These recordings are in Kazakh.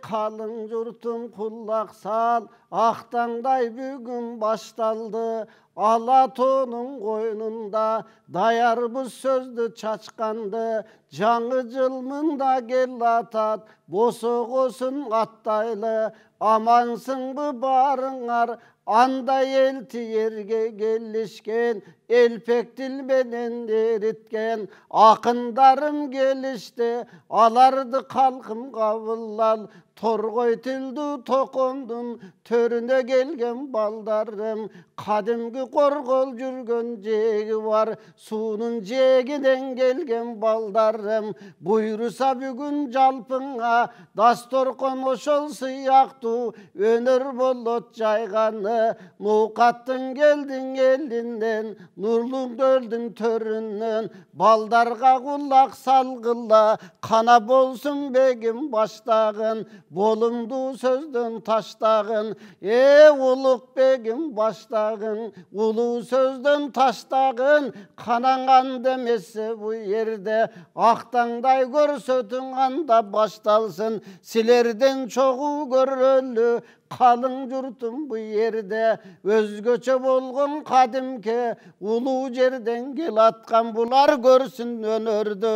kalın jurtum kullak sal, Ақтаңдай бүгін baştaldı, Alatonun koynunda dayarbız sözdü çaçkandı, Жаңы жылмында gel atat, bosuk olsun attaylı, Amansın bu barınlar, андай elti yerge gelişken, elpek dilmenen deritken, Akındarım gelişti, alardı kalkım kavıllal, Torgoy tildi toqondun, törüne gelgen baldarım, Kadimgi korgol jürgön jegi var, Suunun jegiden gelgen baldarım, Buyrusa бүгін жалpыңa, Dastorkon oşol sıyaqtu, Önür bolot jayğanı, Nuqattın geldin elinden, Nurlun döldün töründen, Baldarga kullak salgılla, Kana bolsun begim baştağın, Bolumdu sözdün taştağın, uluk begim baştağın, ulu sözdün taştağın, Kanangan demesi bu yerde, Ақтаңдай көрсөtün anda baştalsın, Silerden çoğu görölü, kalın jurtum bu yerde, Özgöçe bolgun kadimke, ulu jerden gel atkan, Bular görsün önördü.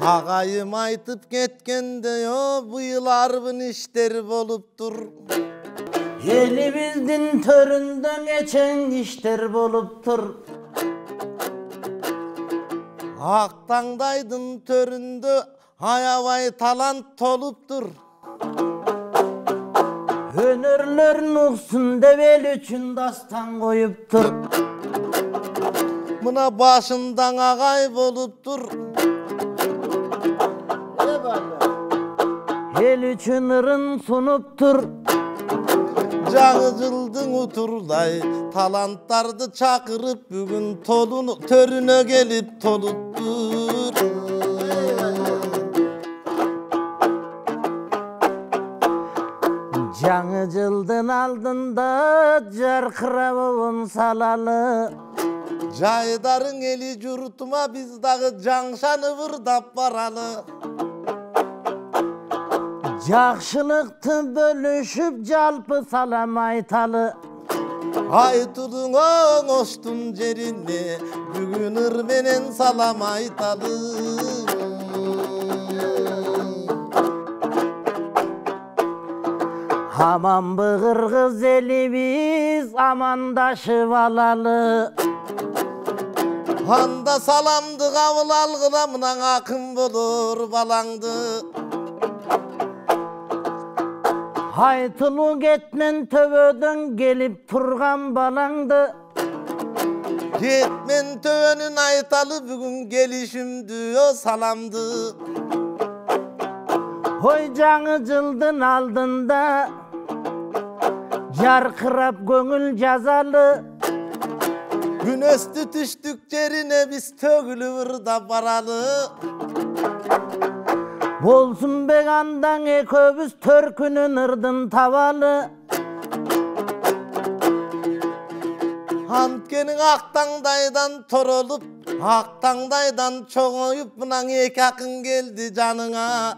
Ağayım aytıp ketkende yo, bıyıl arbın işler boluptur. Elimizdin töründen geçen işler boluptur. Ақтаңдайдın töründe ayavay talant toluptur. Hönörlerin uqsun debel üçün dastan koyuptur. Mına başından ağay boluptur. El üçün ırın sunuptur. Жаңы жылдың uturday, Talanttardı çakırıp bugün törüne gelip toluptur. Жаңы жылдın aldında jarkırabın salalı. Jaydarın eli jurtuma biz dağı janşanı vırdap baralı. Жақшылықты bölüşüp jalpı salam aytalı. Aytudun oştun jerine, bugün ırmenen salam aytalı. Aman bığırgız elimiz amandaşıp alalı. Anda salamdı kavul algılamından akın bulur balangdı. Haytıluk etmen tövödön gelip turgan balangdı. Gitmen tövönün aytalı bugün gelişimdi o salamdı. Hoy жаңы жылдın aldında jarkırap göngül jazalı. Güneşti düştük yerine biz tögülür da baralı. Bolsun begandan eköbüz törkünün ırdın tavalı. Antkenin Ақтаңдайдан torolup, Ақтаңдайдан çoğuyup, Mınan ek akın geldi canına.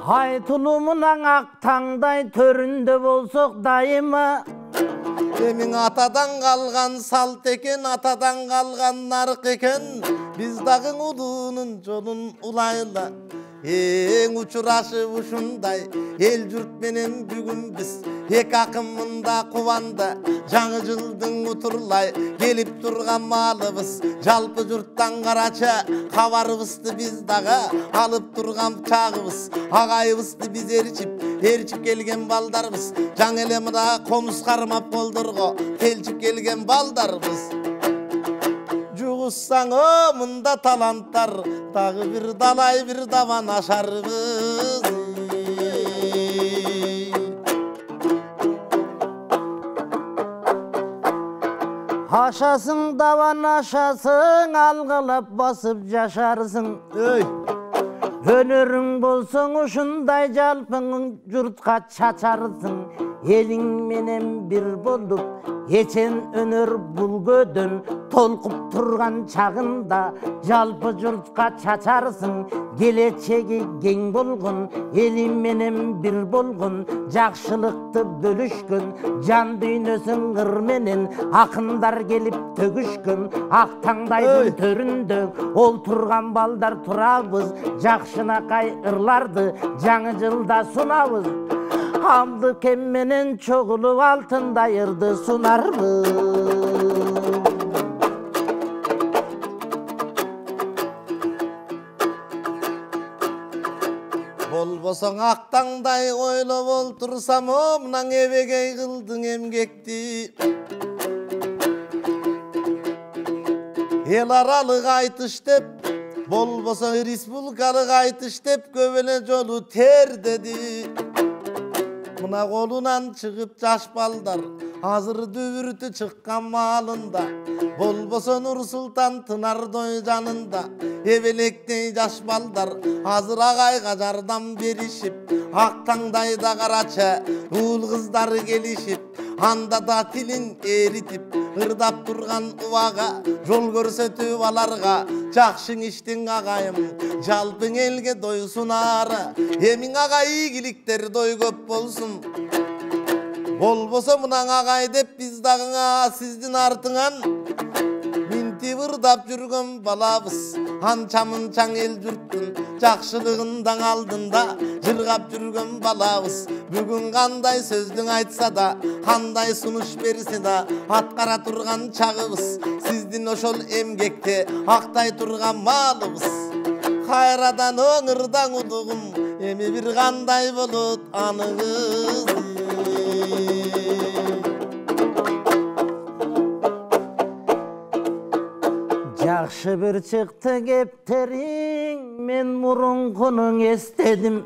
Haytulumunan Ақтаңдай töründe bolsok dayıma. Emin atadan kalgan salt eken, atadan kalgan narık eken, biz dağın ulunun jolun ulayla. En uçuraşı uşunday, el jurt menen bugün biz, ek akımında kuvanda, жаңы жылдың uturlay, gelip durgan malыбыз, жалпы jurttan karaça, kavarыбызды biz dağa, alıp durgan çağыбыз, ağayыбызды biz erçip gelgen baldarыбыз, жаңы ele mıda komuz karmap boldurgo, telçip gelgen baldarыбız. Juğussan o mında talantlar, dağı bir dalay bir davan aşarыбыз. Aşasın davan aşasın, algılap basıp yaşarsın. Önörün bolsun uşunday jalpın jurtqa çaçarsın. Elin menen bir bolup Geçen önür bulgödön Tolkup turgan çağında Jalpı jurtka çaçarsın Geleceği gen bolgun Elin menen bir bolgun Jakşılıkты bölüşkün Can düynösün gır menen Akınдар gelip tögüşkün Ak tаңдайдын төрүндө Олтурган балдар турабыз Жакшынакай ырларды Жаңы жылда сунабыз Hamdı kemmenen çoğulu altında yırdı sunardı. Bolbosoň aktаңдай oýlap oltursam omnaň ebegey kıldyň emgekti. El aralyk aytyş dep, bolbosa respublikalyk aytyş dep köbele jolu ter dedi. Mına kolunan çıkıp jaş baldar, hazır dübürtü çıkkan malında. Bolbosa Nur Sultan Tınardoy janında, ebelektey jaş baldar, hazır agay gajardan berişip, ak tаңдайда karaça, uul kızları gelişip, anda da tilin eritip, ırdap turgan uvaga, jol görsetip alarga, jakşın iştin agayım, jalpın elge doysun ara, emin agay iyilikler doy köp bolsun. Bolbosa mınaң agay dep biz dagıňa sizdin artıňan, minti ırdap jürgen balabız, ançamın çaң el jurttun, jakşılygyndaň aldında, jırgap jürgen balabız. Bugün kanday sözdün aytsa da, kanday sunuş berse da, atkara turgan çağыбыз, sizdin oşol emgekte, aktay turgan malыбыз. Hayradan öňürdaň udugum, emi bir kanday bolut anıgız. Jakşı bir çıktı gepteriň, men murunkunuň estedim.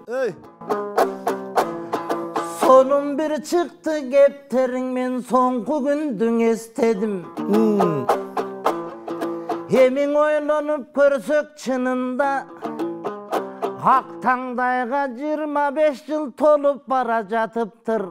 Sonun bir çıktı gepteriň, men soňky gündüň estedim. Hemiň oýlanyp körsek çynynda, ak tаңдайga 25 ýyl tolup bara jatypdyr.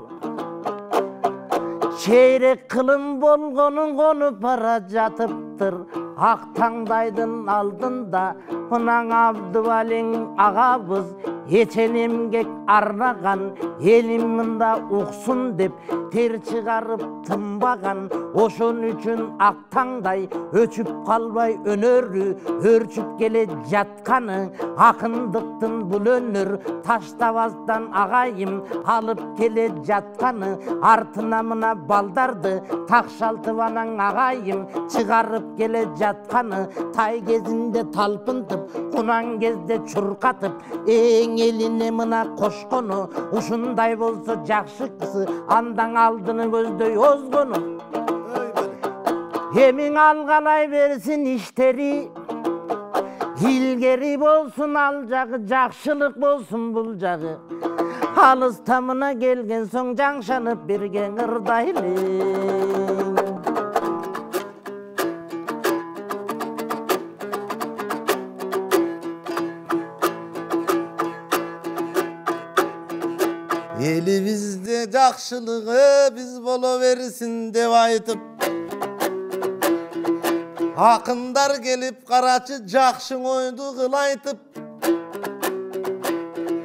Çeyrek kılın bolgonuň konup bara jatypdyr. Ak tаңдайдын aldında Mınaň Abdywaliň agabız Geçen emgek arnagan elim mında uksun dep ter çıgarıp tımbagan. Oşun üçün ak tаңдай öçüp kalbay önörü örçüp gele jatkany akındıktın bul önür taştabazdan agayım alıp gele jatkany artına mına baldardı takşaltıvanan agayım çıgarıp gele jatkany tay gezinde talpıntıp kunan gezde çurkatıp eline mına koşkonu uşunday bolsa jakşı kızı andan aldını gözдөй ozgonu. Hemiň algalay bersin işleri ilgeri bolsun aljagy jakşylyk bolsun bul jagı alys tamına gelgen soň jaňşanyp bergen ırdaýly. Elibizde jakşılığı biz bola versin dep aytıp akınдар gelip karaçı jakşın oydu kılaytıp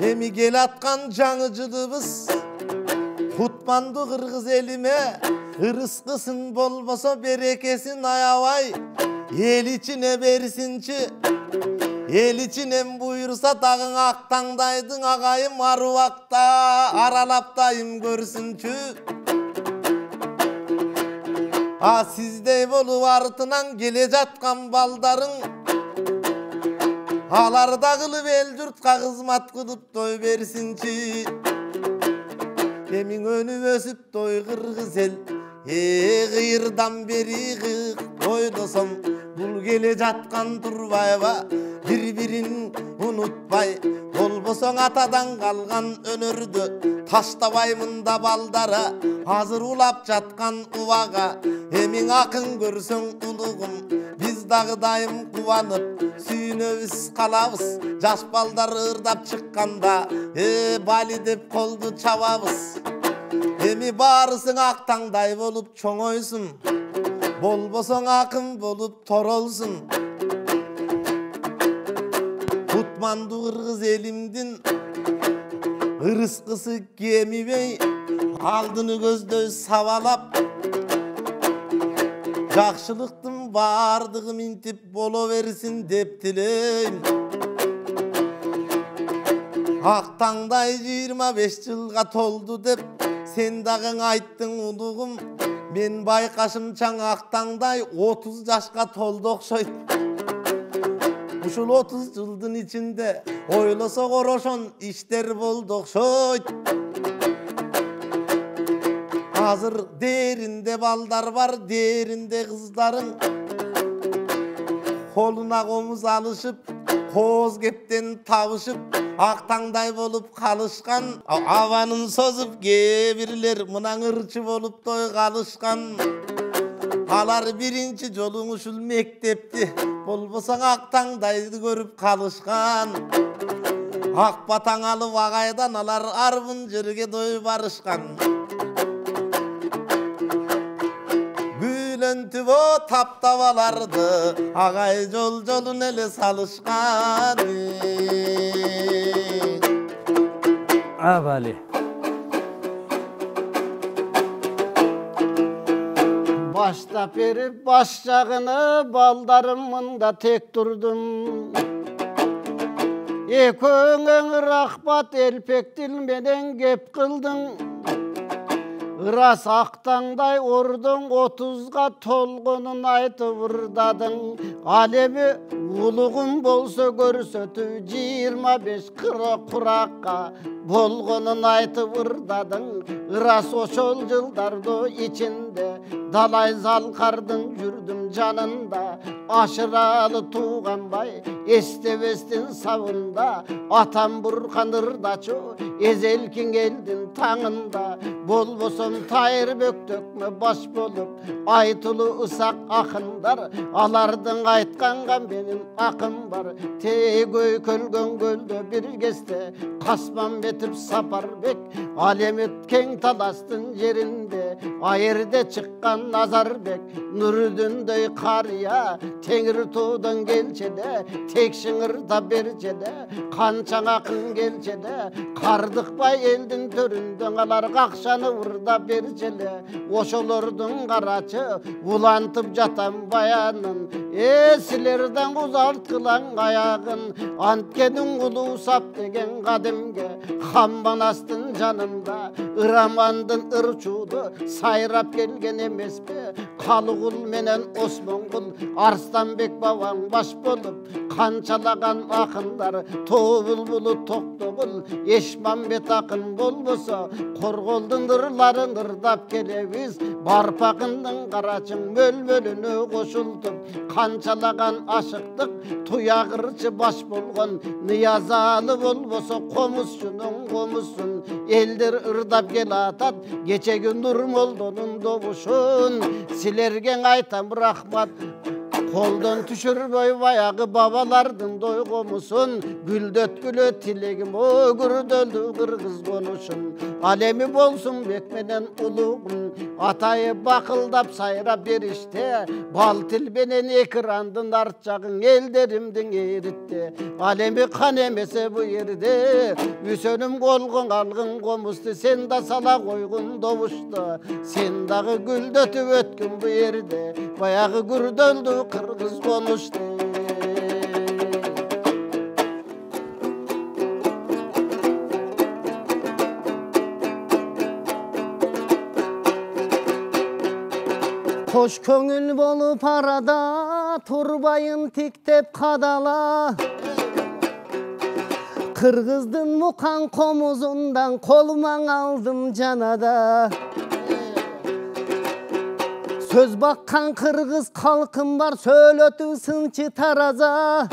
emi gel atkan жаңıcılыбыз kutmandı kırgız elime ırıskısın bolbosa berekesin ayabay el içine bersinçi. El içinem buyursa dağın ak tаңдайдың agayım aruvakta aralaptayım görsünçü. Sizdey bolup artınan gele jatkan baldarың alarda kılıp el jurtka kızmat kılıp toy bersinçi. Emiň önü ösüp toy kırgız el kıyırdan beri oýdosam bul gele jatkan turbayba bir-birin unutpay bolbosoň atadan kalgan önördü taştabaymynda baldara hazır ulap jatkan uvaga emiň akın görsöň ulugum biz dagıdayım kuvanıp sүйnöbüz kalabız jaş baldar ırdap çıkkanda bali dep koldu çababız Эми барысың актаңдай болуп чоңойсун, болбосоң акын болуп торолсун. Кутманду кыргыз элимдин ырыскысы кемибей, алдыны көздөй сабалап, жакшылыктын бардыгы минтип боло берсин деп тилейм. Актаңдай 25 жылга толду деп сен дагы айттың улугум. Мен байкашымчаң актаңдай 30 жашка толду окшойт. Ушул 30 жылдын ичинде ойлосок орошон иштер болду окшойт. Азыр дээринде балдар бар, дээринде кыздарың. Колуна комуз алышып, кооз кептен табышып, актаңдай болуп калышкан. Абанын созуп кээ бирлер мынан ырчы болуп той калышкан. Алар биринчи жолу ушул мектепти болбосо актаңдайды көрүп калышкан. Ак батаң алып агайдан алар арбын жерге той барышкан. Гүлөнтүбө таптабаларды агай жол-жолун эле салышкан. Абали. Баштап берип баш жагыны балдарым мында тек турдум. Экөөңөң рахмат элпек тил менен кеп кылдың. Ырас актаңдай ордуң 30га толгонун айтып ырдадың. Ал эми улугун болсо көрсөтүү 25-40 куракка болгонун айтып ырдадың. Ырас ошол жылдарды ичинде далай залкардын жүрдүм жанында. Ашыралы тууганбай эстебестин сабында. Атам буркан ырдачу эзелкин элдин таңында. Болбосом тайыр бөктөкмө баш болуп айтылуу ысак акындар. Алардын айтканга менин акым бар. Тегөй көлгөн көлдө бир кезде Касманбетов Сапарбек ал эми кең таластын жеринде айырде чыккан Назарбек Нурудундөй карыя теңир тоодон келчеде текшиң ырда берчеде канчаң акын келчеде кардыкпай элдин төрүндө алар акчаны ырда берчеле ошолордун карачы улантып жатам баянын силерден узарткылаң аягын анткенин улуу сап деген кадимге Хамбанастын жанында ырамандын ырчууду сайрап келген эмеспи Калыгул менен Осмонгул Арстанбек бабаң баш болуп канчалаган акындар тоо булбулу Токтогул Эшмамбет акын болбосо Корголдун ырларын ырдап келебиз Барпагындын карачың мөлмөлүнө кошултуп канчалаган ашыктык туягырчы баш болгон Ниязалы болбосо комузчунун комузсун элдер ырдап келатат кечеги Нурмолдонун добушун силерге айтам рахмат колдон түшүрбөй баягы бабалардын дойгомусун гүлдөткүлө тилегим өгүрдөлдү кыргыз конушун ал эми болсун бек менен улугун атайы бакылдап сайрап бериште бал тил менен экрандын арт жагың элдеримдин эритте ал эми кан эмесе бу жерде үсөнүм колгон алгын комузду сен да сала койгун добушту сен дагы гүлдөтүп өткүн бу жерде баягы күрдөлдү кыргыз конушты Koş köngül bolup arada turbayın tiktep kadala Kırgızdın mukan komuzundan koluma aldım canada Söz bakkan kırgız kalkın var söylötün sınçı taraza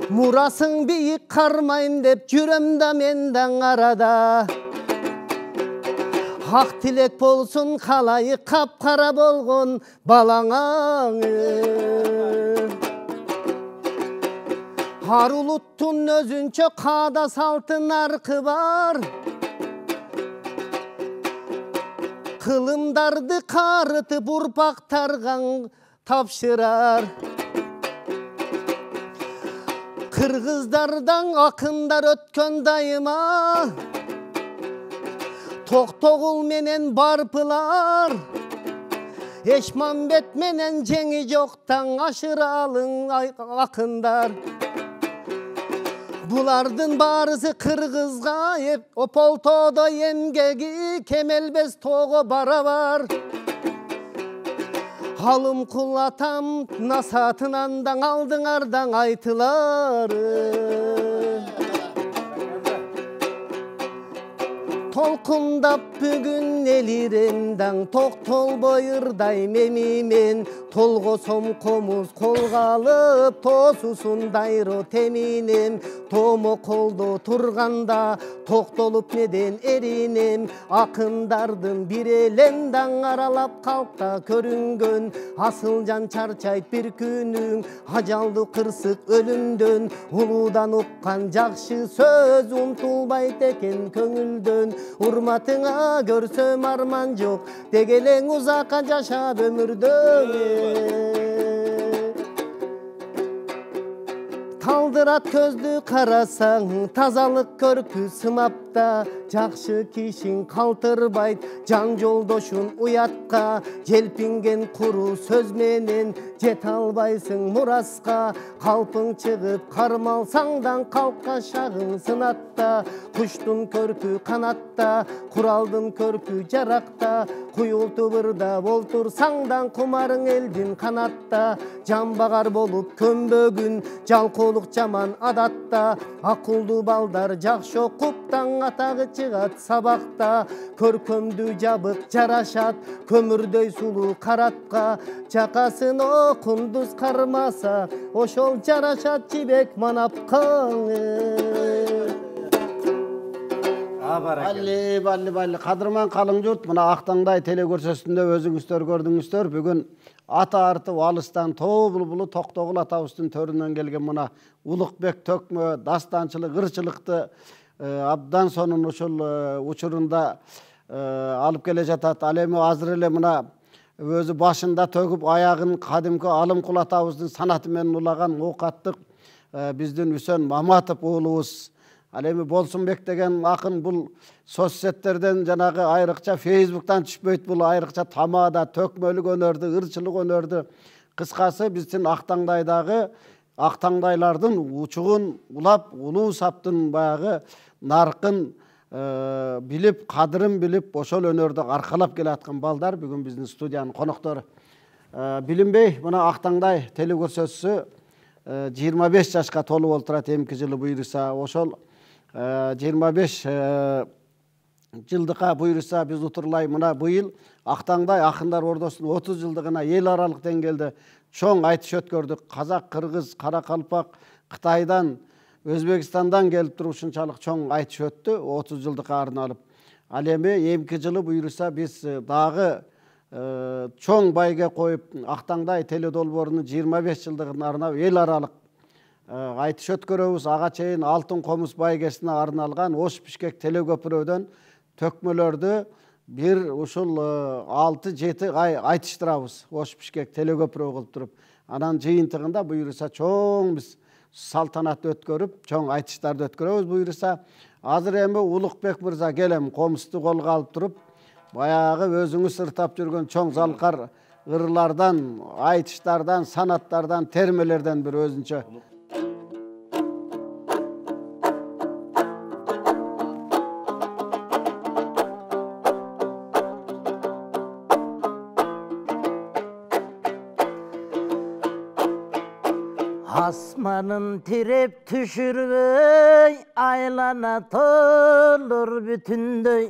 Murasın biyik karmayın dep jüremda menden arada Hak tilek bolsun kalayı kapkara bolgun balağın Haruluttun özünçö kada saltın arkı var Kılımdardı karıtıp urpaktargan tapşırar. Kırgızlardan akınlar ötkön dayıma, Toktogul menen barpılar, Eşmambet menen cengi joktan aşıralın akınlar. Bulardın barısı Kırgızga hep o poltoda yemgegi kemelbez toğu bara var. Halım kulatam nasatınandan aldın ardan aytıları. Tolkundap bugün elirimden toktol boyırday memimen Tolgosom komuz kolga alıp tosusun dayro teminem Tomo koldo turganda toktolup neden erinim Akındardın bir elenden aralap kalkta körüngön Asılcan çarçayt bir günün Hacaldı kırsık ölümdön Uludan ukkan jakşı söz untulbayt eken köngüldön Urmatına görsöm arman yok Degelen uzakka yaşap ömürdön Taldırat közlü karasan Tazalık körpü sımapta Jakşı kişin kaltırbayt Can joldoşun uyatka Jelpingen kuru söz menen Jet albaysın muraska Kalpın çıgıp karmalsаңdan Kalkka şağın sınatta Kuştun körpü kanatta Kuraldın körpü jarakta Kuyul tubırda voltursaңdan Kumarın eldin kanatta Jambagар bolup kömbөгүн Жалкоолук жаман адатта Акылдуу балдар жакшы окуптан атагы чыгат сабакта Көркөмдүү жабык жарашат көмүрдөй сулуу каратка Жакасын о кундуз кармаса ошол жарашат жибек манапка Балли кадырман калың журт мына Актаңдай теле көрсөтүндө өзүңүздөр көрдүңүздөр бүгүн ата артып алыстан тобулбулу Токтогул атабыздын төрүнөн келген мына Улукбек төкмө дастанчылык ырчылыкты абдан сонун ушул учурунда алып келе жатат. Ал эми азыр эле мына өзү башында төгүп аягын кадимки Алымкул атабыздын санаты менен улаган оокаттык биздин Үсөн Маматов уулубуз. Ал эми Болсунбек деген акын бул соцсеттерден жанагы айрыкча Фейсбуктан түшпөйт, бул айрыкча тамада төкмөлүк өнөрдү, ырчылык өнөрдү. Кыскасы биздин Актаңдайдагы Актаңдайлардын учугун улап, улуу саптын баягы наркын билип, кадырын билип, ошол өнөрдү аркалап келаткан балдар бүгүн биздин студиянын коноктору. Билинбей, мына Актаңдай теле көрсөтүүсү 25 жашка толуп олтурат эмки жылы буйруса, ошол 25 жылдыкка буйруса биз утурлай мына быйыл Актаңдай акындар ордосунун 30 жылдыгына эл аралык деңгээлде чоң айтыш өткөрдүк. Казак, кыргыз, Каракалпак, Кытайдан, Өзбекстандан келип туруп ушунчалык чоң айтыш өттү 30 жылдыкка арналып. Ал эми эмки жылы буйруса биз дагы чоң байге коюп Актаңдай теле долбоорунун 25 жылдыгына арнап эл аралык айтыш өткөрөбүз. Ага чейин Алтын комуз байгесине арналган Ош Бишкек теле көпүрөдөн төкмөлөрдү бир ушул 6-7 ай айтыштырабыз. Ош Бишкек теле көпүрө кылып туруп, анан жыйынтыгында буйруса чоң биз салтанат өткөрүп, чоң айтыштарды өткөрөбүз буйруса. Азыр эми Улукбек мырза келем комузду колго алып туруп, баягы өзүңүз ыртап жүргөн чоң залкар ырылардан, айтыштардан, санаттардан, термелерден бир өзүнчө Asmanın tirep düşürüy, aylana tolur bütündöy.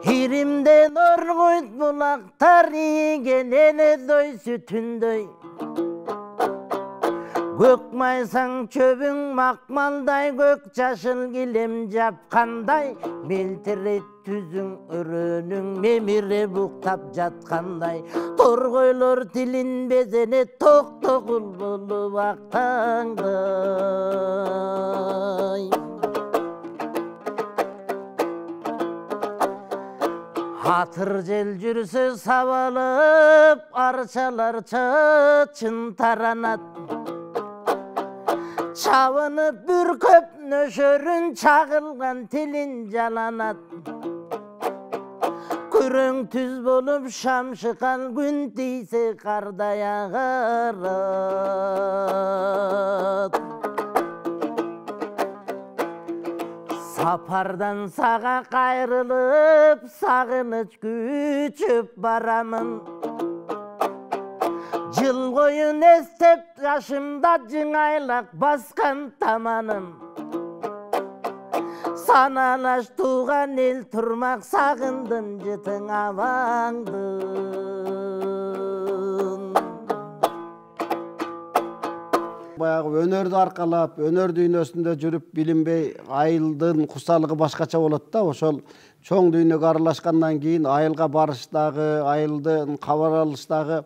Hirimden orguyt bulaktar, gelene doy sütündöy. Gök maysan çöbün makmalday, gök çaşıl gilem japkanday, beltiret tüzün örönün memire buktap jatkanday. Torgoylor tilin bezene Toktogul bulup Aktаңдай. Қатыр жел жүрсе сабалып, аршалар чын таранат. Çavını bürküp nöşörün çağılgan tilin jalanat. Күрең түз болып шам шыққан күн тисе қарда ағарат. Сапардан саға қайрылып, сағыныш күчіп барамын. Жыл бойын естеп жашымда жыңайлақ басқан таманым. Саналаш туған ел тұрмақ сағындым жытың аваңдың. Баяғы өнерді арқалап, өнер дүйнөсүндө жүрүп билинбей айылдын кусалыгы башкача болот да. Ошол чоң дүйнөгө аралашкандан кийин айылга барыштагы, айылдын кабар алыштагы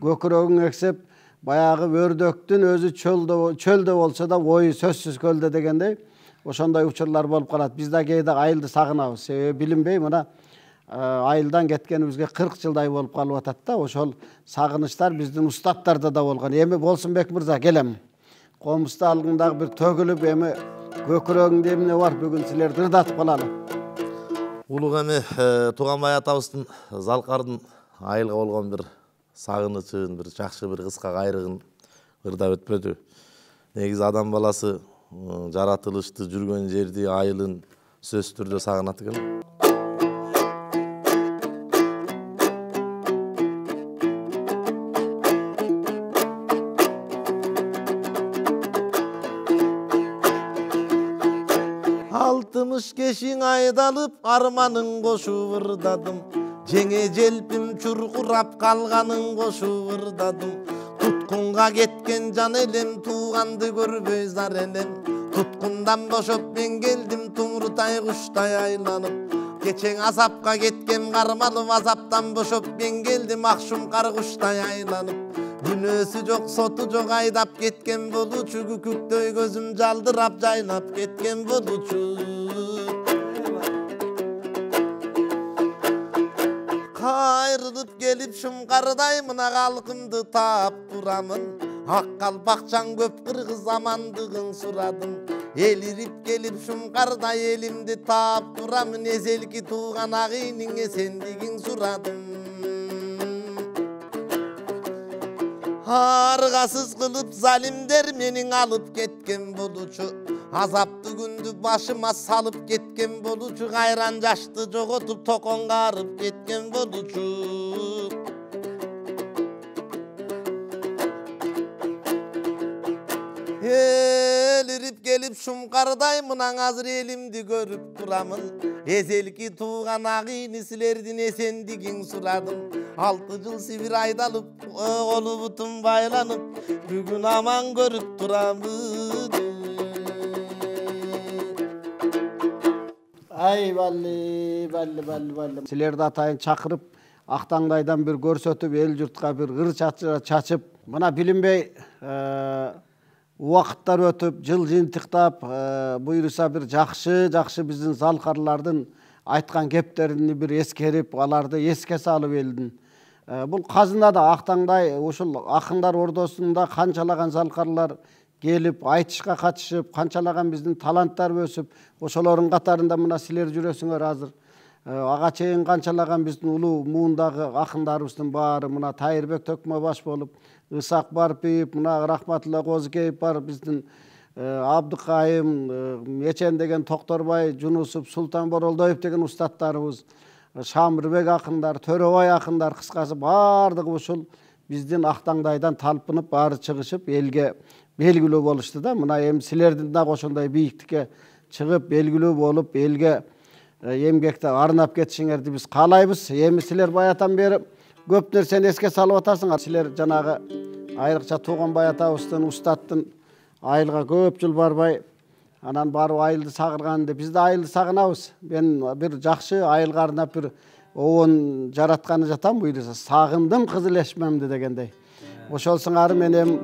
көкүрөгүн эксеп, баягы өрдөктүн өзү чөлдө болсо да ою сөзсүз көлдө дегендей ошондой учурлар болуп калат. Биз да кээде айылды сагынабыз. Себеби билинбей мына айылдан кеткенибизге 40 жылдай болуп калып атат да. Ошол сагынычтар биздин устаттарда да болгон. Эми Болсунбек мырза келем. Комузду алгыңдагы бир төгүлүп, эми көкүрөгүңдө эмне бар? Бүгүн силерди ырдатып калалы. Улуг эми Тууганбай атабыздын Залкардын айылга болгон бир сагынычын, бир жакшы бир кыска кайрыгын ырдап өтпөдү. Негизи адам баласы жаратылышты, жүргөн жерди, айылын сөзсүз түрдө сагынат экен. Алтымыш кешиң айдалып, арманың кошуп ырдадым. Жеңе желпим чуркурап калганын кошуп ырдадым. Туткунга кеткен жан элем, тууганды көрбөй зар элем. Туткундан бошоп мен келдим, тумуртай куштай айланып. Кечең азапка кеткен кармалып, азаптан бошоп мен келдим, акшум кар куштай айланып. Күнөөсү жок, соту жок, айдап кеткен болучу, күкүктөй көзүм жалдырап жайнап кеткен болучу. Кайрылып келип шумкардай мына калкымды таап турамын. Ак калпакчаң көп кыргыз амандыгын сурадым. Элирип келип шумкардай элимди таап турамын. Эзелки тууган агыйнын эсендигин сурадым. Аргасыз кылып залимдер менин алып кеткен болучу. Азапты күндү башыма салып кеткен болучу. Кайран жашты жоготуп токонго арып кеткен болучу. Элирип келип шумкардай мынан азыр элимди көрүп турамын. Эзелки тууган агыйны силердин эсендигин сурадым. 6 жыл Сибир айдалып, колу бутум байланып, бүгүн аман көрүп турамын. Ай балли. Силерди атайын чакырып, Актаңдайдан бир көрсөтүп, эл журтка бир ыр чачып, мына билинбей убакыттар өтүп, жыл жыйынтыктап, буйруса бир жакшы биздин залкарлардын айткан кептерини бир эскерип, аларды эске салып элдин. Бул казынада Актаңдай ушул акындар ордосунда канчалаган залкарлар келип, айтышка катышып, канчалаган биздин таланттар өсүп, ошолордун катарында мына силер жүрөсүңөр азыр. Ага чейин канчалаган биздин улуу муундагы акындарыбыздын баары мына Тайырбек Төкмөбаш болуп, Ысак Барпиев, мына Рахматулла Козыкеев бар, биздин Абдыкайым, Мечен деген Токторбай Жунусов, Султан Боролдоев деген устаттарыбыз, Шамырбек акындар, Төрөбай акындар, кыскасы баардыгы ушул биздин Актаңдайдан талпынып, баары чыгышып, элге белгилүү болушту да. Мына эми силердин да ошондой бийиктикке чыгып, белгилүү болуп, элге эмгекте арнап кетишиңерди биз каалайбыз. Эми силер баятан бери көп нерсени эске салып атасыңар. Силер жанагы айрыкча Тууганбай атабыздын устаттын айылга көп жыл барбай, анан барып айылды сагырганды, биз да айылды сагынабыз. Мен бир жакшы айылга арнап бир оон жаратканы жатам, буйруса сагындым кызыл эшмемди дегендей. Ошол сыңары мен эми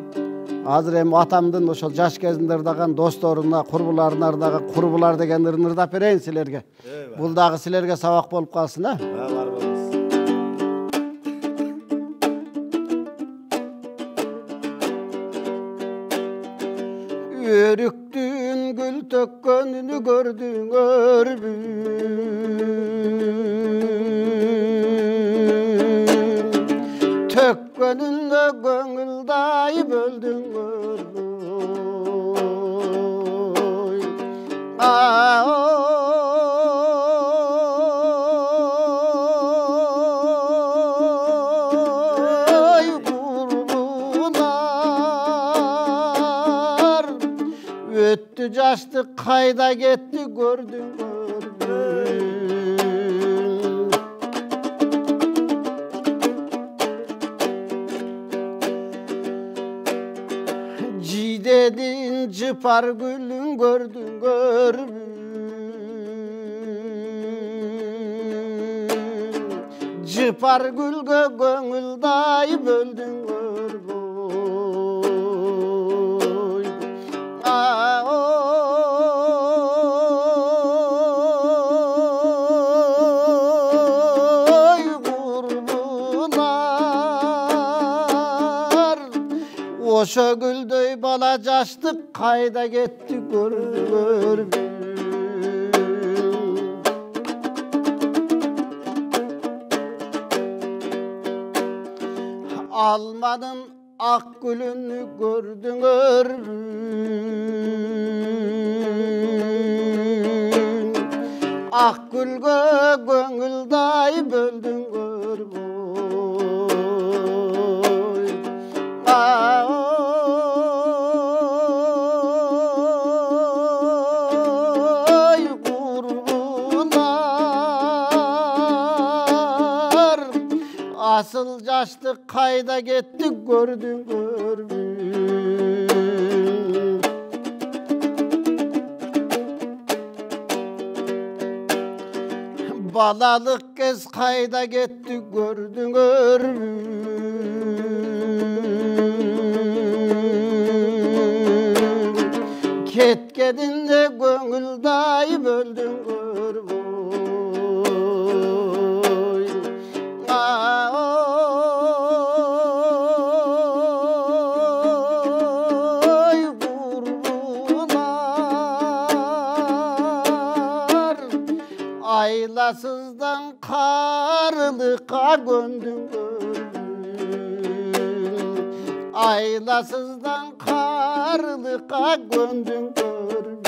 Азыр эми атамдын ошол жаш кезинде ырдаган досторуна, курбуларына ырдаган курбулар деген ырын ырдап берейин силерге. Бул дагы силерге сабак болуп калсын, а? Бар болуңуз. Өрүктүн гүл төккөнүнү көрдүңөрбү? Төккөнүндө көңүлдайып өлдүңөрбү? Өттү жашты кайда кетти көрдүңөрбү? Жидедин жыпар гүлүн көрдүңөрбү? Жыпар гүлгө көңүлдайып өлдүңөрбү? Ошо гүлдөй бала жаштык кайда кетти көрдүңөрбү? Алманын ак гүлүнү көрдүңөрбү? Ак гүлгө көңүлдайып өлдүңөрбү? Asıl жашты кайда кетти көрдүңөрбү? Балалык кез кайда кетти көрдүңөрбү? Кеткенинде көңүлдайып өлдүңөрбү? Aylasızdan karılığa göndüngörбү? Aylasızdan karılığa göndüngörбү?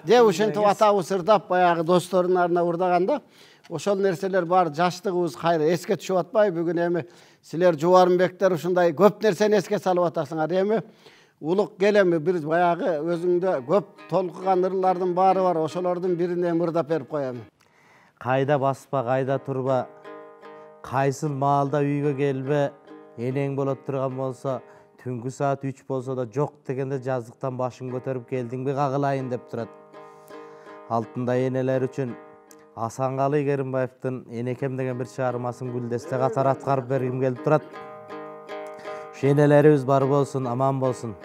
Деп ушинтип атабыз ырдап баягы досторунарына ырдаганда ошол нерселер бар жаштыгыбыз кайра эске түшүп атпайбы? Бүгүн эми силер жубарымбектер ушундай көп нерсени эске салып атасыңар. Эми улук келеми бир баягы өзүңдө көп толкуган ырлардын баары бар. Ошолордун бирине ырдап берип коем. Кайда баспа, кайда турба, кайсыл маалда үйгө келбе, энең болот турган болсо, түнгү саат 3 болсо да жок дегенде жаздыктан башын көтөрүп келдиңби кагылайын деп турат. Алтындай энелер үчүн Асанкалы Керимбаевдин Энекем деген бир чыгармасын гүлдесте катары аткарып бергим келип турат. Ушу энелерибиз бар болсун, аман болсун.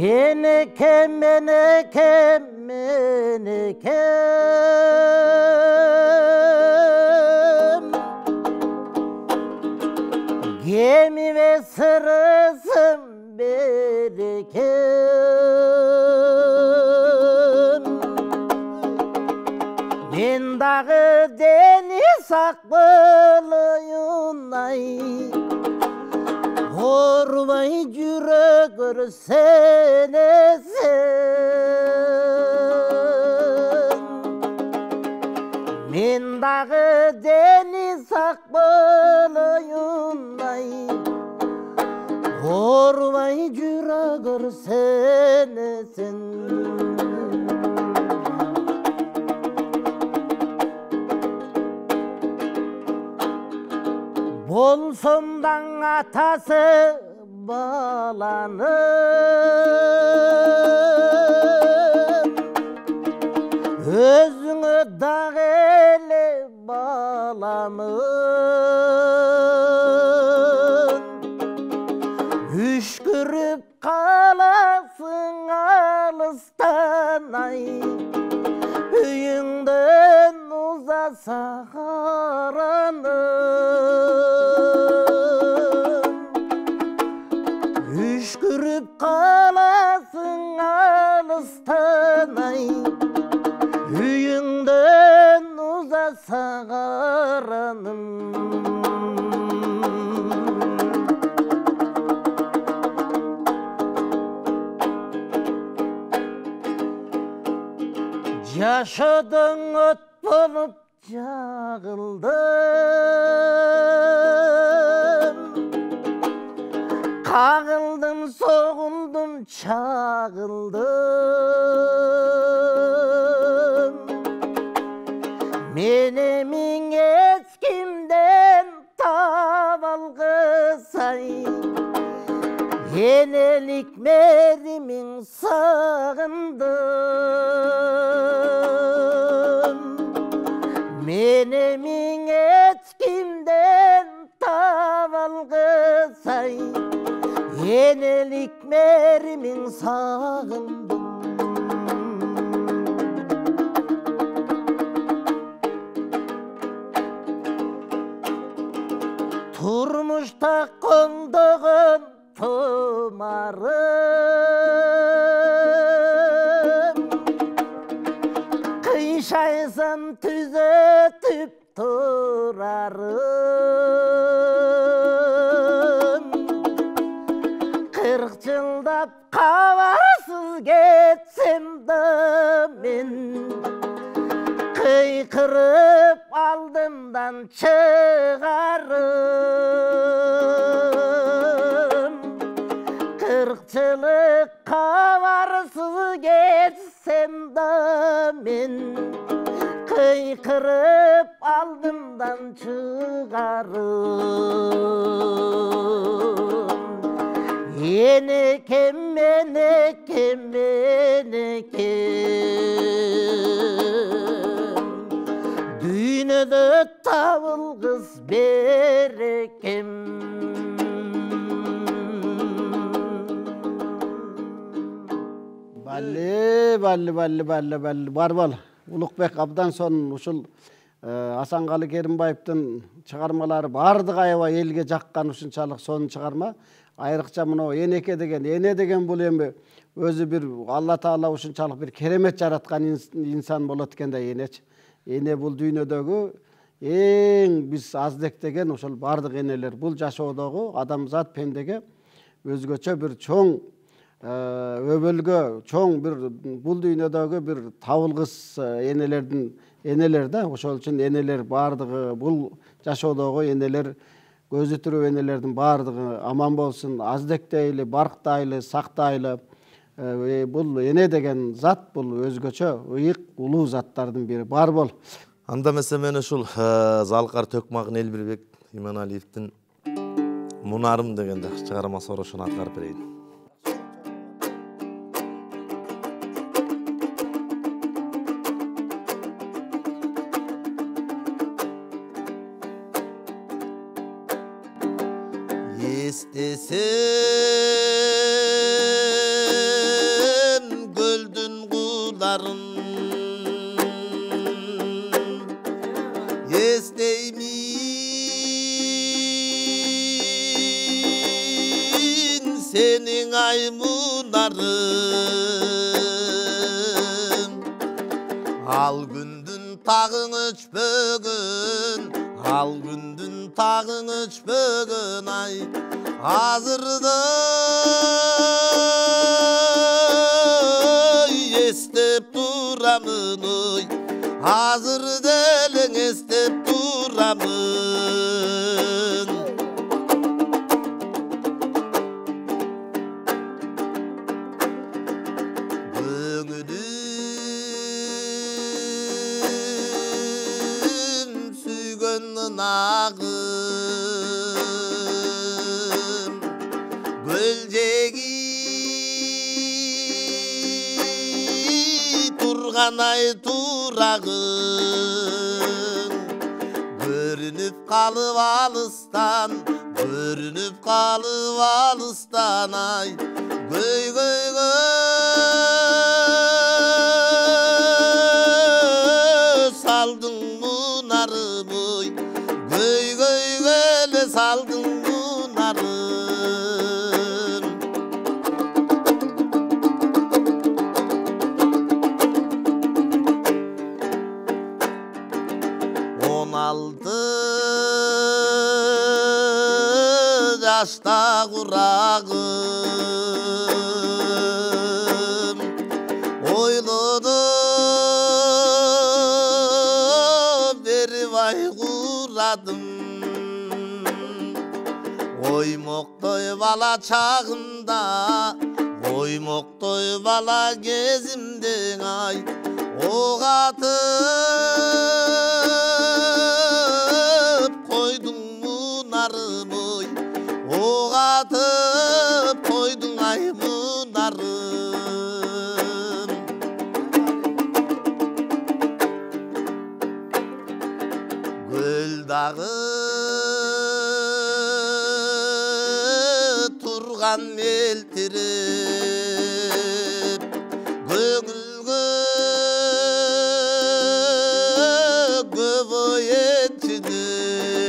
Enekem, enekem, enekem, gemi ve sırısın berekem. Men dağı deniz akbılıyım ay, Horvay yürek örsenesin. Men dağı deniz akbalıyınday, Horvay yürek örsenesin. Bolsundan atası баланым, өзіңі даг эле баламын, үшкіріп қаласың алыстан ай, үйіңден ұзаса қараным, үшкіріп қаласың алыстан ай, үйіңден ұзаса қараным. Жашадың от болып жағылдым, қағылдым, соғылдым, чағылдым. Менемін ешкімден табалғысай, енелік мерімін сағындым. Менемін ешкімден табалғысай, енелік мерімін сағындым. Тұрмышта қондығын тұмарым, қишайсам түзетіп тұрарым. 40 жылдап хабарсыз кетсем да мен, қиқырып алдымдан шығарым. 40 жылық хабарсыз кетсем да мен, қиқырып алдымдан шығарым. Енекем, менекем, менекем, дүйнөдө табылгыс берекем. Балли, барбал. Улукбек абдан сонун ушул Асанкалы Керимбаевдин чыгармалары бардык аябай элге жаккан ушунчалык сонун чыгарма. Айрыкча мына энеке деген, эне деген бул эми өзү бир Алла Таала ушунчалык бир керемет жараткан инсан болот экен да энечи. Эне бул дүйнөдөгү эң биз аздектеген ошол бардык энелер. Бул жашоодогу адамзат пендеге өзгөчө бир чоң өбөлгө, чоң бир бул дүйнөдөгү бир табылгыс энелер да. Ошол үчүн энелер бардыгы, бул жашоодогу энелер, көзү тирүү энелердин бардыгы аман болсун, аздектейли, барктайлы, сактайлы. Бул эне деген зат бул өзгөчө ыйык, улуу заттардын бири. Бар бол. Анда эмесе мен ушул Залкар Төкмагын Элбирбек Иманалиевдин Мунарым деген чыгармасы бар, ошону аткарып берейин. Естесен гөлдүн куларын, естеймин сенин аймунарың. Ал күндүн тагың өчпөгөн, ал күндүн тагың өчпөгөн ай, азырда эстеп турамын ой, азырда элең эстеп турамын. Көңүлүм сүйгөндүн агым, турган ай турагың көрүнүп калып алыстан көрүнүп калып алыстан ай көйгөйгө салдың мунарым ой көйгөйгө эле салдың мунарым 16 жашта курагым ойлонуп берип ай курадым оймоктой бала чагымда оймоктой бала кезимде ай ок атып койдуң мунарым ой ок атып койдуң ай мунарым көл дагы турган элтиреп көңүлгө көбөй этчидеп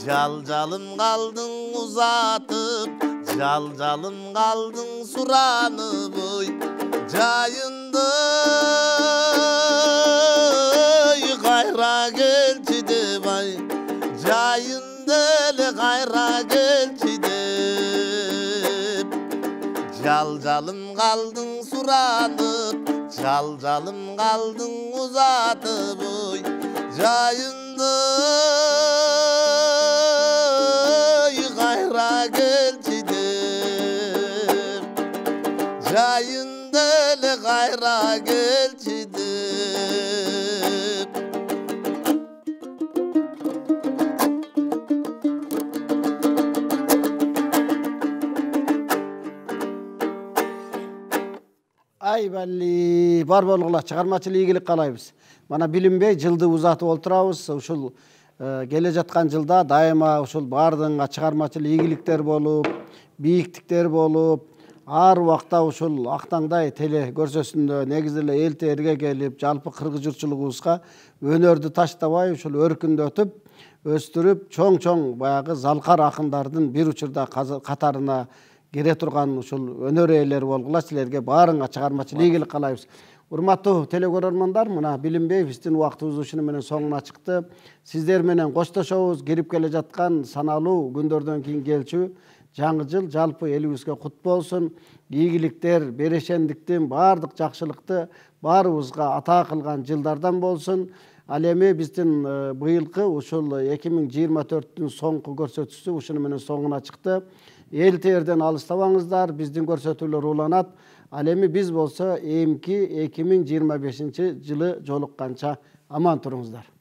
жал-жалым калдың узатып жал-жалым калдың суранып ой жайынды кайра келчи деп ай жайында эле кайра келчи деп жал-жалым калдың суранып жал-жалым калдың узатып ой жайында кайра келчи деп жайында эле кайра келчи деп Айбалли бар болгула чыгармачыл ийгилик каалайбыз. Мана билинбей жылды узатып олтурабыз. Ушул келе жаткан жылда дайыма ушул бардыгыңа чыгармачыл ийгиликтер болуп, бийиктиктер болуп, ар убакта ушул Актаңдай теле көрсөсүндө негизи эле эл терге келип, жалпы кыргыз журтчулугубузга өнөрдү таштабай ушул өркүндөтүп, өстүрүп, чоң-чоң баягы залкар акындардын бир учурда катарына кире турган ушул өнөр ээлери болгула. Силерге баарыңа чыгармачыл ийгилик каалайбыз. Урматтуу телекөрөрмандар, мына билинбей биздин убактыбыз ушуну менен соңуна чыкты. Сиздер менен коштошобуз. Кирип келе жаткан саналуу күндөрдөн кийин келчү жаңы жыл жалпы элибизге кут болсун. Ийгиликтер, берешендиктин, баардык жакшылыкты баарыбызга ата кылган жылдардан болсун. Ал эми биздин быйылкы ушул 2024-түн соңку көрсөтүүсү ушуну менен соңуна чыкты. Эл терден алыстабаңыздар, биздин көрсөтүүлөр уланат. Ал эми биз болсо эмки 2025 жылы жолукканча аман туруңуздар.